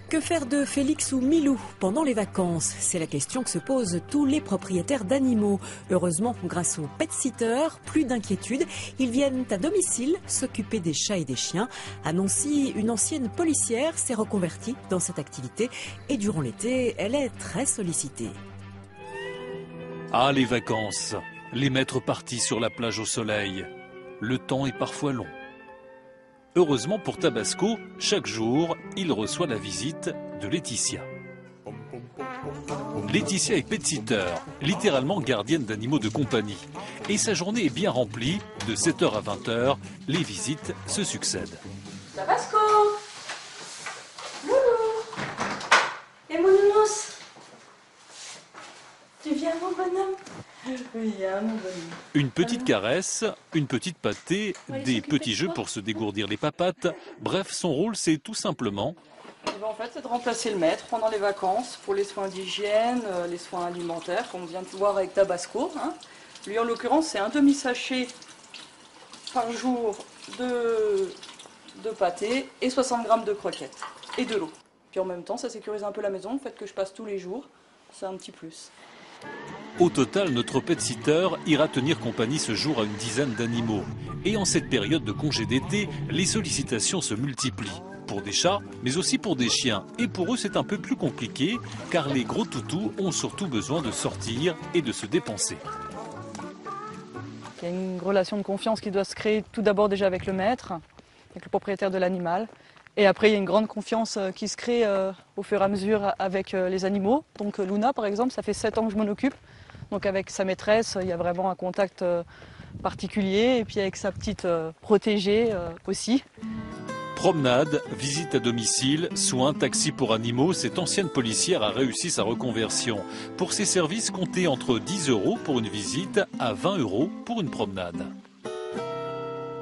Que faire de Félix ou Milou pendant les vacances? C'est la question que se posent tous les propriétaires d'animaux. Heureusement, grâce aux pet-sitters, plus d'inquiétude. Ils viennent à domicile s'occuper des chats et des chiens. À Nancy, une ancienne policière s'est reconvertie dans cette activité et durant l'été, elle est très sollicitée. Ah, les vacances, les mettre partis sur la plage au soleil. Le temps est parfois long. Heureusement pour Tabasco, chaque jour, il reçoit la visite de Laetitia. Laetitia est pet-sitter, littéralement gardienne d'animaux de compagnie. Et sa journée est bien remplie, de 7h à 20h, les visites se succèdent. Tabasco! Loulou! Et mon nounours? Tu viens, mon bonhomme? Oui, mon bonhomme. Une petite caresse, une petite pâtée, des petits jeux pour se dégourdir les papates. Bref, son rôle, c'est tout simplement... En fait, c'est de remplacer le maître pendant les vacances pour les soins d'hygiène, les soins alimentaires, comme on vient de voir avec Tabasco. Lui, en l'occurrence, c'est un demi-sachet par jour de pâté et 60 grammes de croquettes et de l'eau. Puis en même temps, ça sécurise un peu la maison, le fait que je passe tous les jours, c'est un petit plus. Au total, notre pet-sitter ira tenir compagnie ce jour à une dizaine d'animaux. Et en cette période de congé d'été, les sollicitations se multiplient. Pour des chats, mais aussi pour des chiens. Et pour eux, c'est un peu plus compliqué, car les gros toutous ont surtout besoin de sortir et de se dépenser. Il y a une relation de confiance qui doit se créer tout d'abord déjà avec le maître, avec le propriétaire de l'animal. Et après, il y a une grande confiance qui se crée au fur et à mesure avec les animaux. Donc Luna, par exemple, ça fait 7 ans que je m'en occupe. Donc avec sa maîtresse, il y a vraiment un contact particulier. Et puis avec sa petite protégée aussi. Promenade, visite à domicile, soins, taxi pour animaux, cette ancienne policière a réussi sa reconversion. Pour ses services, comptez entre 10 € pour une visite à 20 € pour une promenade.